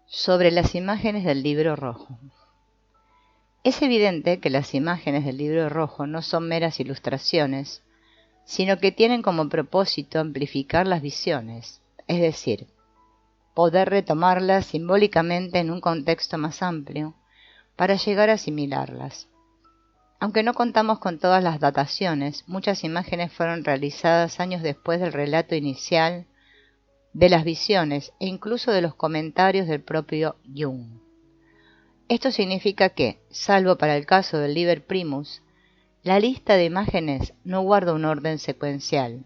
Sobre las imágenes del libro rojo. Es evidente que las imágenes del libro rojo no son meras ilustraciones, sino que tienen como propósito amplificar las visiones, es decir, poder retomarlas simbólicamente en un contexto más amplio para llegar a asimilarlas. Aunque no contamos con todas las dataciones, muchas imágenes fueron realizadas años después del relato inicial de las visiones e incluso de los comentarios del propio Jung. Esto significa que, salvo para el caso del Liber Primus, la lista de imágenes no guarda un orden secuencial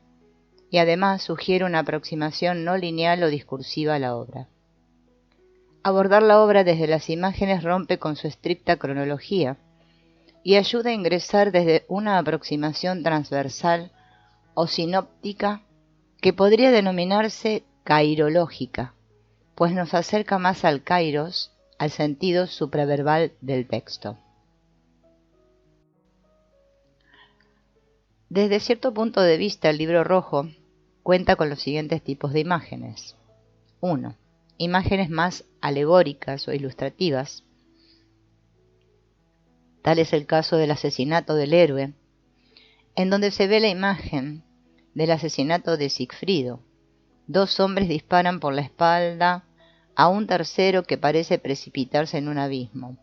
y además sugiere una aproximación no lineal o discursiva a la obra. Abordar la obra desde las imágenes rompe con su estricta cronología y ayuda a ingresar desde una aproximación transversal o sinóptica que podría denominarse cairológica, pues nos acerca más al kairos, al sentido supraverbal del texto. Desde cierto punto de vista, el libro rojo cuenta con los siguientes tipos de imágenes. 1. Imágenes más alegóricas o ilustrativas. Tal es el caso del asesinato del héroe, en donde se ve la imagen del asesinato de Sigfrido. Dos hombres disparan por la espalda a un tercero que parece precipitarse en un abismo.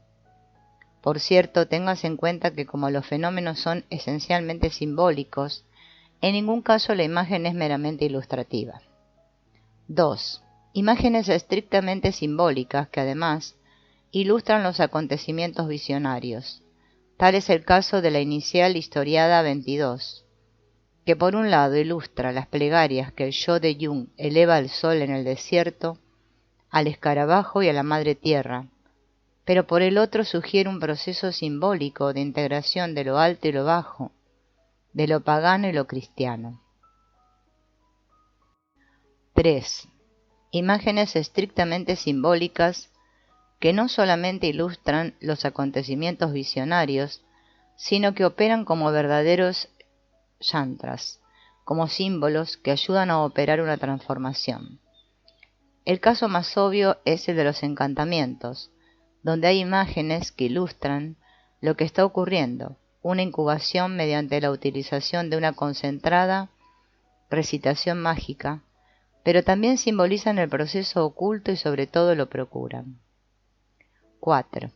Por cierto, téngase en cuenta que como los fenómenos son esencialmente simbólicos, en ningún caso la imagen es meramente ilustrativa. 2. Imágenes estrictamente simbólicas que además ilustran los acontecimientos visionarios. Tal es el caso de la inicial historiada 22, que por un lado ilustra las plegarias que el yo de Jung eleva al sol en el desierto, al escarabajo y a la madre tierra, pero por el otro sugiere un proceso simbólico de integración de lo alto y lo bajo, de lo pagano y lo cristiano. 3. Imágenes estrictamente simbólicas que no solamente ilustran los acontecimientos visionarios, sino que operan como verdaderos yantras, como símbolos que ayudan a operar una transformación. El caso más obvio es el de los encantamientos, donde hay imágenes que ilustran lo que está ocurriendo, una incubación mediante la utilización de una concentrada recitación mágica, pero también simbolizan el proceso oculto y sobre todo lo procuran. 4.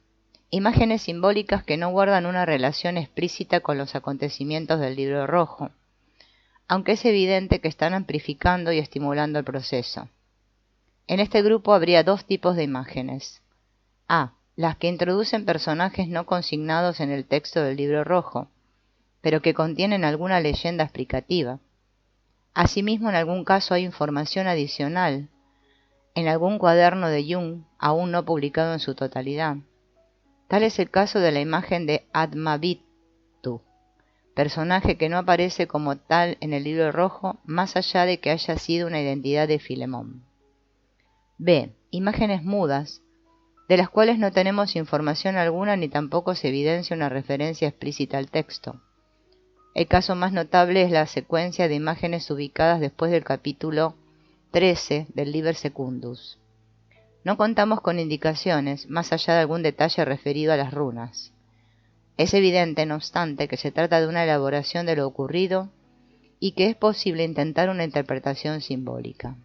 Imágenes simbólicas que no guardan una relación explícita con los acontecimientos del libro rojo, aunque es evidente que están amplificando y estimulando el proceso. En este grupo habría dos tipos de imágenes. A. Las que introducen personajes no consignados en el texto del libro rojo, pero que contienen alguna leyenda explicativa. Asimismo, en algún caso hay información adicional en algún cuaderno de Jung aún no publicado en su totalidad. Tal es el caso de la imagen de Atmavitu, personaje que no aparece como tal en el libro rojo, más allá de que haya sido una identidad de Filemón. B. Imágenes mudas, de las cuales no tenemos información alguna ni tampoco se evidencia una referencia explícita al texto. El caso más notable es la secuencia de imágenes ubicadas después del capítulo 13 del Liber Secundus. No contamos con indicaciones, más allá de algún detalle referido a las runas. Es evidente, no obstante, que se trata de una elaboración de lo ocurrido y que es posible intentar una interpretación simbólica.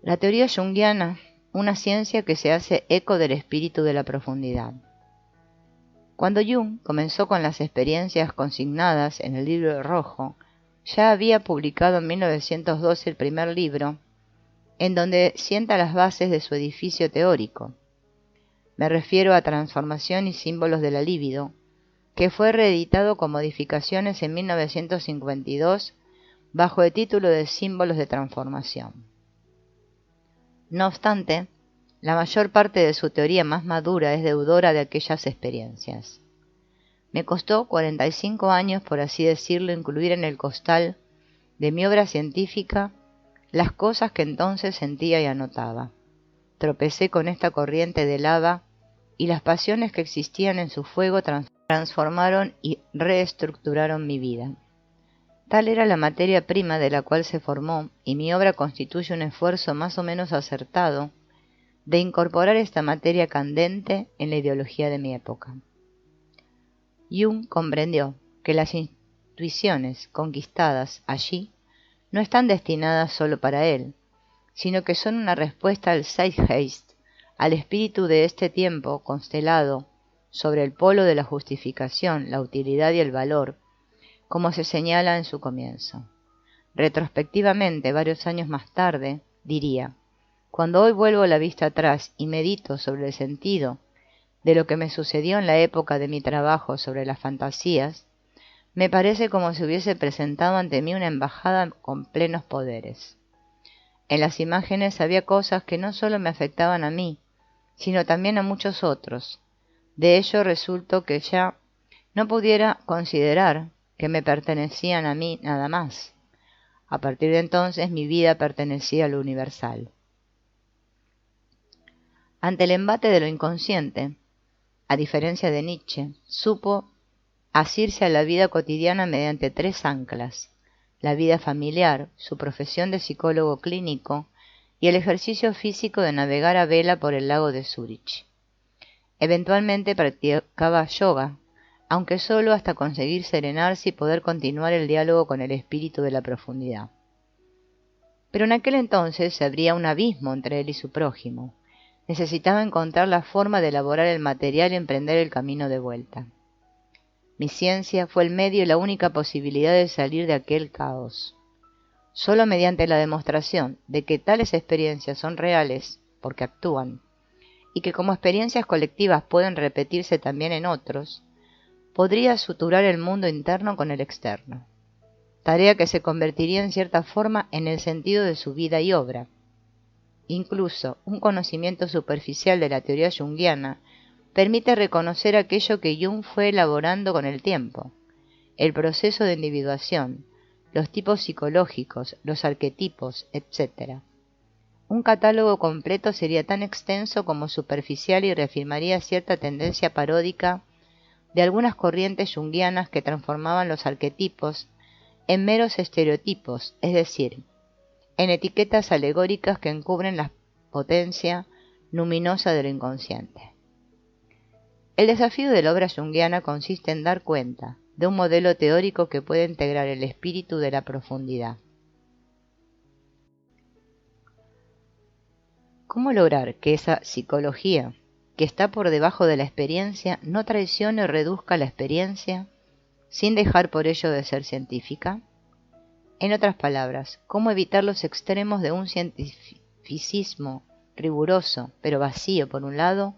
La teoría junguiana, una ciencia que se hace eco del espíritu de la profundidad. Cuando Jung comenzó con las experiencias consignadas en el libro rojo, ya había publicado en 1912 el primer libro, en donde sienta las bases de su edificio teórico. Me refiero a Transformación y símbolos de la libido, que fue reeditado con modificaciones en 1952 bajo el título de Símbolos de Transformación. No obstante, la mayor parte de su teoría más madura es deudora de aquellas experiencias. Me costó 45 años, por así decirlo, incluir en el costal de mi obra científica las cosas que entonces sentía y anotaba. Tropecé con esta corriente de lava y las pasiones que existían en su fuego transformaron y reestructuraron mi vida. Tal era la materia prima de la cual se formó, y mi obra constituye un esfuerzo más o menos acertado de incorporar esta materia candente en la ideología de mi época. Jung comprendió que las intuiciones conquistadas allí no están destinadas solo para él, sino que son una respuesta al Zeitgeist, al espíritu de este tiempo constelado sobre el polo de la justificación, la utilidad y el valor, como se señala en su comienzo. Retrospectivamente, varios años más tarde, diría: cuando hoy vuelvo la vista atrás y medito sobre el sentido de lo que me sucedió en la época de mi trabajo sobre las fantasías, me parece como si hubiese presentado ante mí una embajada con plenos poderes. En las imágenes había cosas que no solo me afectaban a mí, sino también a muchos otros. De ello resultó que ya no pudiera considerar que me pertenecían a mí nada más. A partir de entonces mi vida pertenecía a lo universal. Ante el embate de lo inconsciente, a diferencia de Nietzsche, supo asirse a la vida cotidiana mediante tres anclas: la vida familiar, su profesión de psicólogo clínico y el ejercicio físico de navegar a vela por el lago de Zúrich. Eventualmente practicaba yoga, aunque solo hasta conseguir serenarse y poder continuar el diálogo con el espíritu de la profundidad. Pero en aquel entonces se abría un abismo entre él y su prójimo. Necesitaba encontrar la forma de elaborar el material y emprender el camino de vuelta. Mi ciencia fue el medio y la única posibilidad de salir de aquel caos. Solo mediante la demostración de que tales experiencias son reales, porque actúan, y que como experiencias colectivas pueden repetirse también en otros, podría suturar el mundo interno con el externo, tarea que se convertiría en cierta forma en el sentido de su vida y obra. Incluso un conocimiento superficial de la teoría junguiana permite reconocer aquello que Jung fue elaborando con el tiempo: el proceso de individuación, los tipos psicológicos, los arquetipos, etc. Un catálogo completo sería tan extenso como superficial y reafirmaría cierta tendencia paródica de algunas corrientes junguianas que transformaban los arquetipos en meros estereotipos, es decir, en etiquetas alegóricas que encubren la potencia luminosa de lo inconsciente. El desafío de la obra junguiana consiste en dar cuenta de un modelo teórico que puede integrar el espíritu de la profundidad. ¿Cómo lograr que esa psicología que está por debajo de la experiencia no traicione o reduzca la experiencia sin dejar por ello de ser científica? En otras palabras, ¿cómo evitar los extremos de un cientificismo riguroso pero vacío por un lado,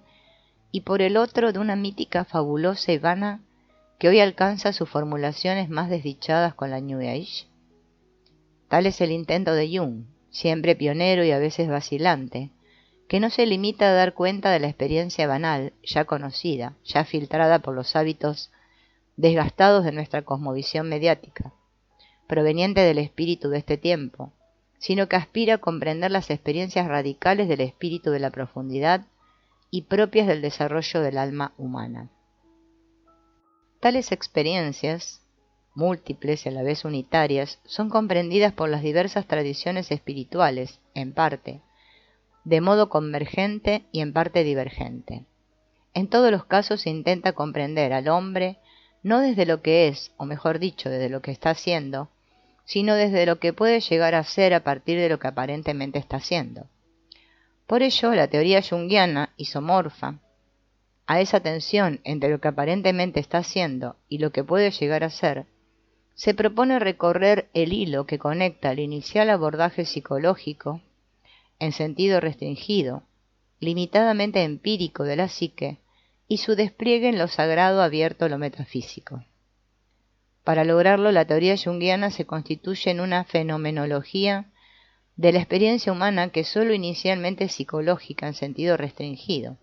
y por el otro de una mítica fabulosa y vana que hoy alcanza sus formulaciones más desdichadas con la New Age? Tal es el intento de Jung, siempre pionero y a veces vacilante, que no se limita a dar cuenta de la experiencia banal, ya conocida, ya filtrada por los hábitos desgastados de nuestra cosmovisión mediática, proveniente del espíritu de este tiempo, sino que aspira a comprender las experiencias radicales del espíritu de la profundidad y propias del desarrollo del alma humana. Tales experiencias, múltiples y a la vez unitarias, son comprendidas por las diversas tradiciones espirituales, en parte, de modo convergente y en parte divergente. En todos los casos se intenta comprender al hombre no desde lo que es, o mejor dicho, desde lo que está haciendo, sino desde lo que puede llegar a ser a partir de lo que aparentemente está haciendo. Por ello, la teoría junguiana isomorfa a esa tensión entre lo que aparentemente está haciendo y lo que puede llegar a ser, se propone recorrer el hilo que conecta el inicial abordaje psicológico, en sentido restringido, limitadamente empírico de la psique, y su despliegue en lo sagrado abierto a lo metafísico. Para lograrlo, la teoría junguiana se constituye en una fenomenología de la experiencia humana que sólo inicialmente es psicológica en sentido restringido,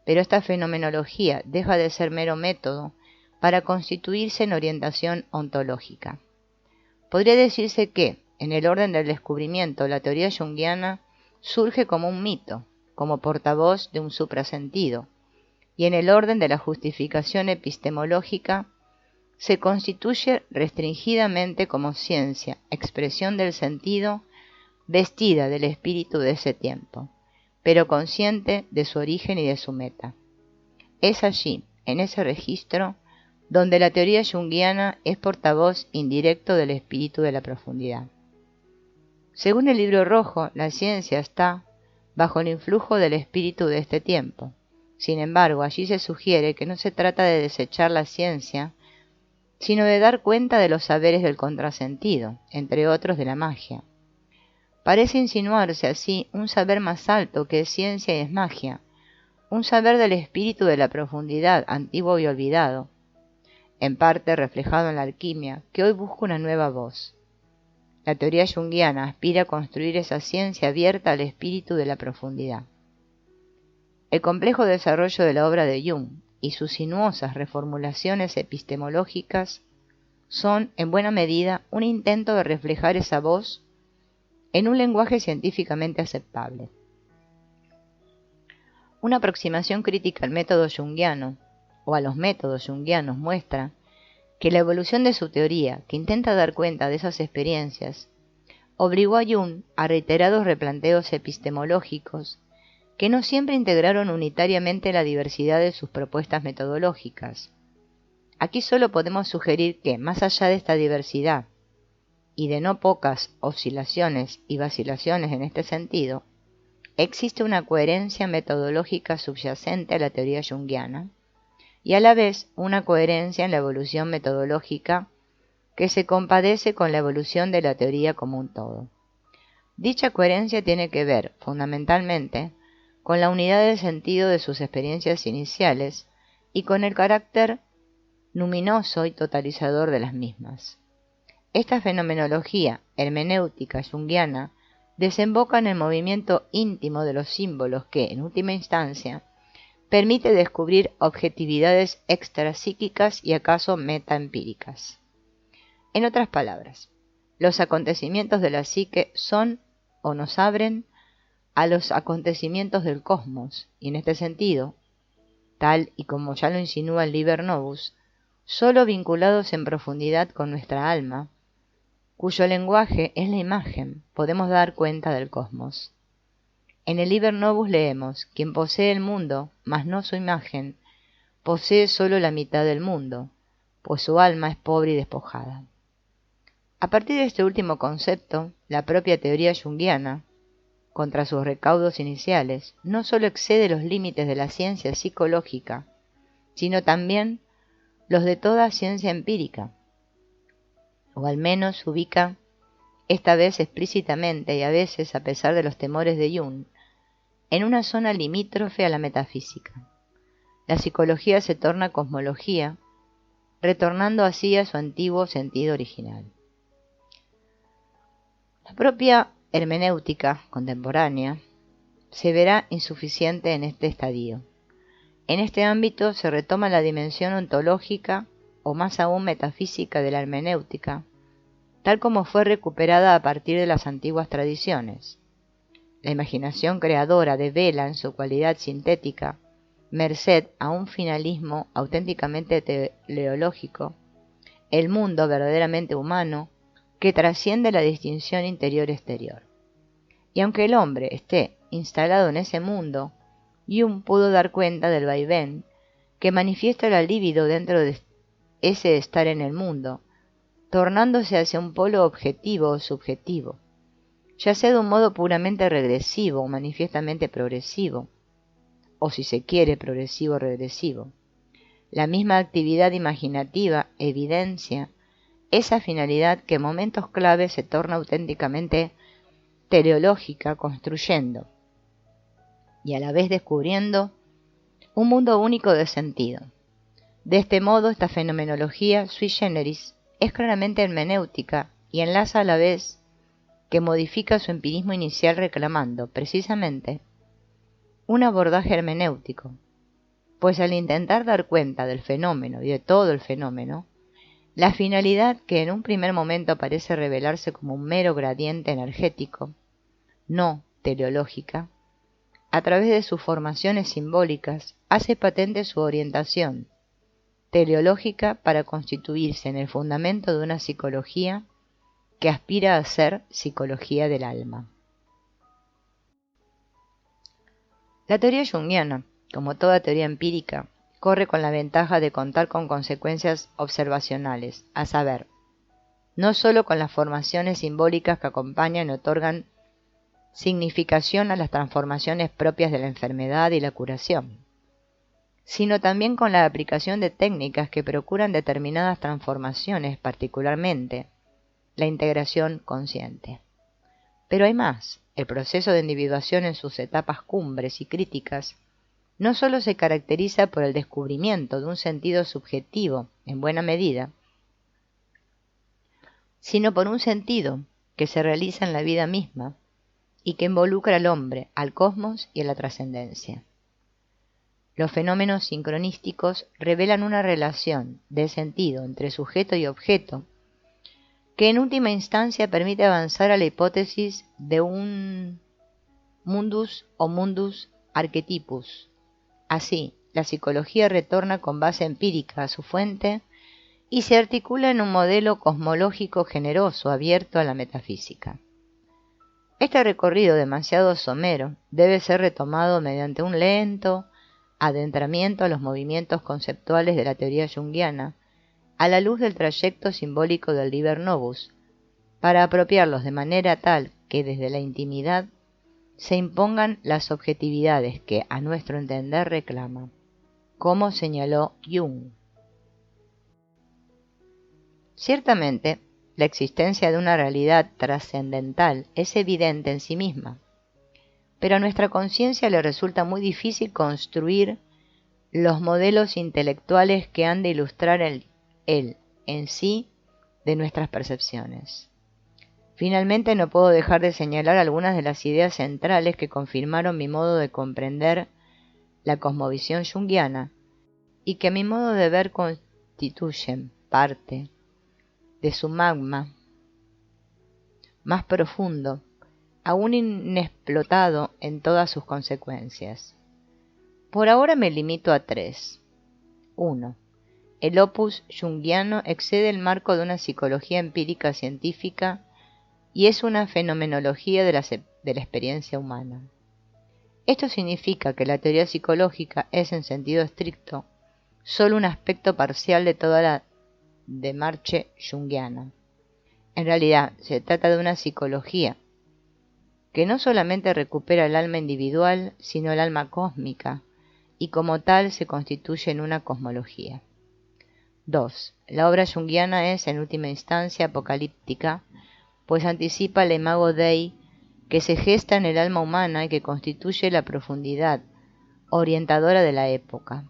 pero esta fenomenología deja de ser mero método para constituirse en orientación ontológica. Podría decirse que, en el orden del descubrimiento, la teoría junguiana surge como un mito, como portavoz de un suprasentido, y en el orden de la justificación epistemológica, se constituye restringidamente como ciencia, expresión del sentido, vestida del espíritu de ese tiempo, pero consciente de su origen y de su meta. Es allí, en ese registro, donde la teoría junguiana es portavoz indirecto del espíritu de la profundidad. Según el Libro Rojo, la ciencia está bajo el influjo del espíritu de este tiempo. Sin embargo, allí se sugiere que no se trata de desechar la ciencia, sino de dar cuenta de los saberes del contrasentido, entre otros de la magia. Parece insinuarse así un saber más alto que es ciencia y es magia, un saber del espíritu de la profundidad, antiguo y olvidado, en parte reflejado en la alquimia, que hoy busca una nueva voz. La teoría junguiana aspira a construir esa ciencia abierta al espíritu de la profundidad. El complejo desarrollo de la obra de Jung y sus sinuosas reformulaciones epistemológicas son, en buena medida, un intento de reflejar esa voz en un lenguaje científicamente aceptable. Una aproximación crítica al método junguiano o a los métodos junguianos muestra que la evolución de su teoría, que intenta dar cuenta de esas experiencias, obligó a Jung a reiterados replanteos epistemológicos que no siempre integraron unitariamente la diversidad de sus propuestas metodológicas. Aquí solo podemos sugerir que, más allá de esta diversidad, y de no pocas oscilaciones y vacilaciones en este sentido, existe una coherencia metodológica subyacente a la teoría junguiana, y a la vez una coherencia en la evolución metodológica que se compadece con la evolución de la teoría como un todo. Dicha coherencia tiene que ver, fundamentalmente, con la unidad del sentido de sus experiencias iniciales y con el carácter luminoso y totalizador de las mismas. Esta fenomenología hermenéutica junguiana desemboca en el movimiento íntimo de los símbolos que, en última instancia, permite descubrir objetividades extrapsíquicas y acaso metaempíricas. En otras palabras, los acontecimientos de la psique son o nos abren a los acontecimientos del cosmos, y en este sentido, tal y como ya lo insinúa el Liber Novus, sólo vinculados en profundidad con nuestra alma, cuyo lenguaje es la imagen, podemos dar cuenta del cosmos. En el Liber Novus leemos: quien posee el mundo, mas no su imagen, posee solo la mitad del mundo, pues su alma es pobre y despojada. A partir de este último concepto, la propia teoría junguiana, contra sus recaudos iniciales, no sólo excede los límites de la ciencia psicológica, sino también los de toda ciencia empírica, o al menos ubica, esta vez explícitamente y a veces a pesar de los temores de Jung, en una zona limítrofe a la metafísica. La psicología se torna cosmología, retornando así a su antiguo sentido original. La propia hermenéutica contemporánea se verá insuficiente en este estadio. En este ámbito se retoma la dimensión ontológica o más aún metafísica de la hermenéutica, tal como fue recuperada a partir de las antiguas tradiciones. La imaginación creadora devela en su cualidad sintética, merced a un finalismo auténticamente teleológico, el mundo verdaderamente humano que trasciende la distinción interior-exterior. Y aunque el hombre esté instalado en ese mundo, Jung pudo dar cuenta del vaivén que manifiesta la libido dentro de ese estar en el mundo, tornándose hacia un polo objetivo o subjetivo, ya sea de un modo puramente regresivo o manifiestamente progresivo, o si se quiere progresivo-regresivo. La misma actividad imaginativa evidencia esa finalidad que en momentos clave se torna auténticamente teleológica, construyendo y a la vez descubriendo un mundo único de sentido. De este modo, esta fenomenología sui generis es claramente hermenéutica y enlaza a la vez que modifica su empirismo inicial reclamando, precisamente, un abordaje hermenéutico, pues al intentar dar cuenta del fenómeno y de todo el fenómeno, la finalidad que en un primer momento parece revelarse como un mero gradiente energético, no teleológica, a través de sus formaciones simbólicas hace patente su orientación, teleológica para constituirse en el fundamento de una psicología que aspira a ser psicología del alma. La teoría junguiana, como toda teoría empírica, corre con la ventaja de contar con consecuencias observacionales, a saber, no sólo con las formaciones simbólicas que acompañan y otorgan significación a las transformaciones propias de la enfermedad y la curación, sino también con la aplicación de técnicas que procuran determinadas transformaciones, particularmente la integración consciente. Pero hay más. El proceso de individuación en sus etapas cumbres y críticas no sólo se caracteriza por el descubrimiento de un sentido subjetivo, en buena medida, sino por un sentido que se realiza en la vida misma y que involucra al hombre, al cosmos y a la trascendencia. Los fenómenos sincronísticos revelan una relación de sentido entre sujeto y objeto que en última instancia permite avanzar a la hipótesis de un mundus o mundus archetypus. Así, la psicología retorna con base empírica a su fuente y se articula en un modelo cosmológico generoso, abierto a la metafísica. Este recorrido demasiado somero debe ser retomado mediante un lento adentramiento a los movimientos conceptuales de la teoría junguiana, a la luz del trayecto simbólico del Liber Novus, para apropiarlos de manera tal que desde la intimidad se impongan las objetividades que a nuestro entender reclama, como señaló Jung. Ciertamente, la existencia de una realidad trascendental es evidente en sí misma, pero a nuestra conciencia le resulta muy difícil construir los modelos intelectuales que han de ilustrar el en sí de nuestras percepciones. Finalmente, no puedo dejar de señalar algunas de las ideas centrales que confirmaron mi modo de comprender la cosmovisión junguiana y que a mi modo de ver constituyen parte de su magma más profundo, aún inexplotado en todas sus consecuencias. Por ahora me limito a 3. 1. El opus junguiano excede el marco de una psicología empírica científica y es una fenomenología de la experiencia humana. Esto significa que la teoría psicológica es, en sentido estricto, solo un aspecto parcial de toda la demarche junguiana. En realidad, se trata de una psicología que no solamente recupera el alma individual, sino el alma cósmica, y como tal se constituye en una cosmología. 2. La obra junguiana es, en última instancia, apocalíptica, pues anticipa el imago Dei que se gesta en el alma humana y que constituye la profundidad orientadora de la época.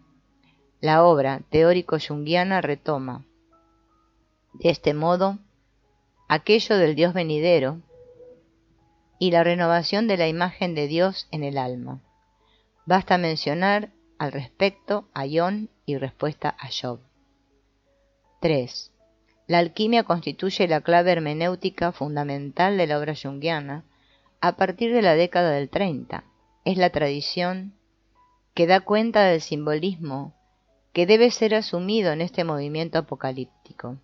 La obra teórico-junguiana retoma, de este modo, aquello del Dios venidero y la renovación de la imagen de Dios en el alma. Basta mencionar al respecto a Ion y respuesta a Job. 3. La alquimia constituye la clave hermenéutica fundamental de la obra junguiana a partir de la década del 30. Es la tradición que da cuenta del simbolismo que debe ser asumido en este movimiento apocalíptico.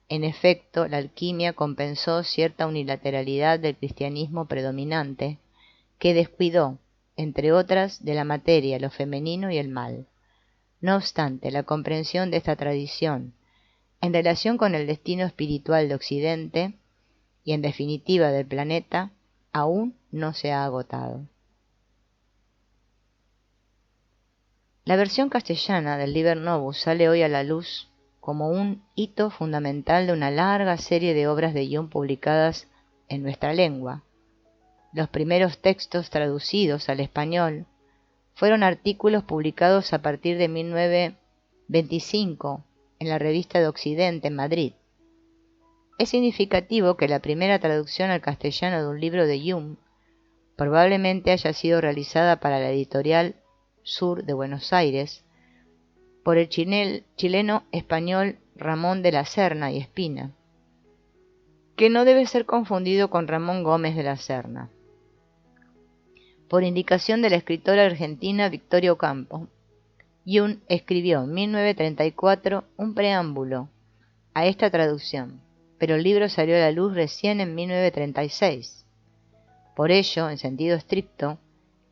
En efecto, la alquimia compensó cierta unilateralidad del cristianismo predominante, que descuidó, entre otras, de la materia, lo femenino y el mal. No obstante, la comprensión de esta tradición, en relación con el destino espiritual de Occidente y en definitiva del planeta, aún no se ha agotado. La versión castellana del Liber Novus sale hoy a la luz como un hito fundamental de una larga serie de obras de Jung publicadas en nuestra lengua. Los primeros textos traducidos al español fueron artículos publicados a partir de 1925 en la Revista de Occidente en Madrid. Es significativo que la primera traducción al castellano de un libro de Jung probablemente haya sido realizada para la editorial Sur de Buenos Aires por el chileno español Ramón de la Serna y Espina, que no debe ser confundido con Ramón Gómez de la Serna, por indicación de la escritora argentina Victoria Ocampo, Jung escribió en 1934 un preámbulo a esta traducción, pero el libro salió a la luz recién en 1936. Por ello, en sentido estricto,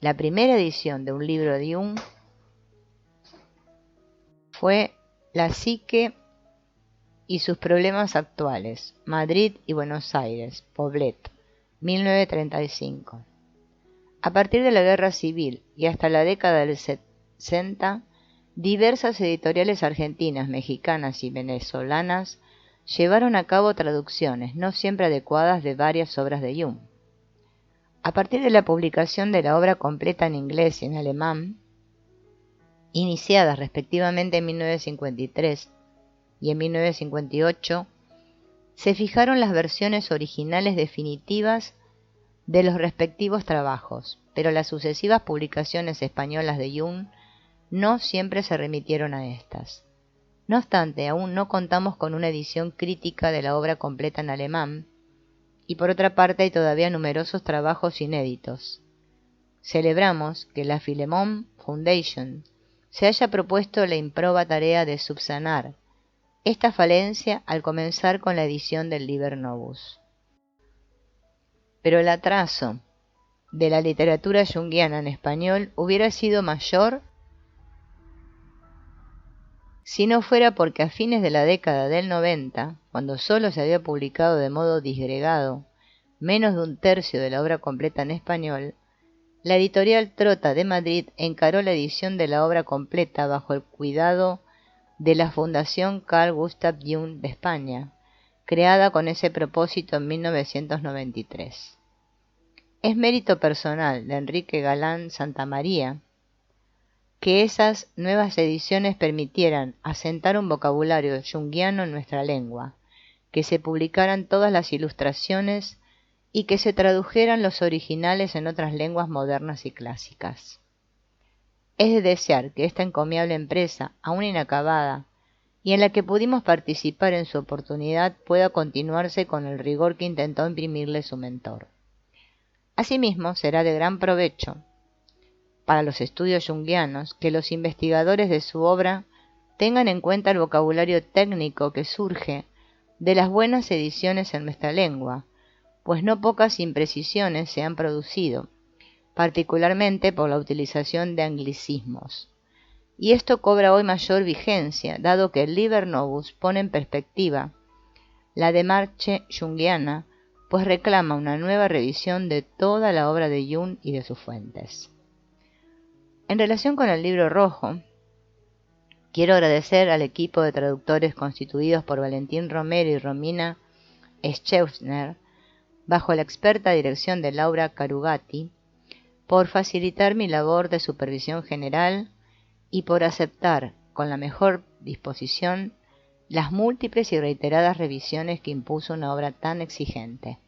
la primera edición de un libro de Jung fue La psique y sus problemas actuales, Madrid y Buenos Aires, Poblet, 1935. A partir de la Guerra Civil y hasta la década del 60, diversas editoriales argentinas, mexicanas y venezolanas llevaron a cabo traducciones no siempre adecuadas de varias obras de Jung. A partir de la publicación de la obra completa en inglés y en alemán, iniciadas respectivamente en 1953 y en 1958, se fijaron las versiones originales definitivas de los respectivos trabajos, pero las sucesivas publicaciones españolas de Jung no siempre se remitieron a estas. No obstante, aún no contamos con una edición crítica de la obra completa en alemán, y por otra parte hay todavía numerosos trabajos inéditos. Celebramos que la Philemon Foundation se haya propuesto la improba tarea de subsanar esta falencia al comenzar con la edición del Liber Novus. Pero el atraso de la literatura junguiana en español hubiera sido mayor si no fuera porque a fines de la década del 90, cuando solo se había publicado de modo disgregado menos de un tercio de la obra completa en español, la editorial Trota de Madrid encaró la edición de la obra completa bajo el cuidado de la Fundación Carl Gustav Jung de España, creada con ese propósito en 1993. Es mérito personal de Enrique Galán Santamaría que esas nuevas ediciones permitieran asentar un vocabulario junguiano en nuestra lengua, que se publicaran todas las ilustraciones y que se tradujeran los originales en otras lenguas modernas y clásicas. Es de desear que esta encomiable empresa, aún inacabada, y en la que pudimos participar en su oportunidad, pueda continuarse con el rigor que intentó imprimirle su mentor. Asimismo, será de gran provecho para los estudios junguianos que los investigadores de su obra tengan en cuenta el vocabulario técnico que surge de las buenas ediciones en nuestra lengua, pues no pocas imprecisiones se han producido, particularmente por la utilización de anglicismos. Y esto cobra hoy mayor vigencia, dado que el Liber Novus pone en perspectiva la demarche junguiana, pues reclama una nueva revisión de toda la obra de Jung y de sus fuentes. En relación con el Libro Rojo, quiero agradecer al equipo de traductores constituidos por Valentín Romero y Romina Schaffner, bajo la experta dirección de Laura Carugati, por facilitar mi labor de supervisión general y por aceptar con la mejor disposición las múltiples y reiteradas revisiones que impuso una obra tan exigente.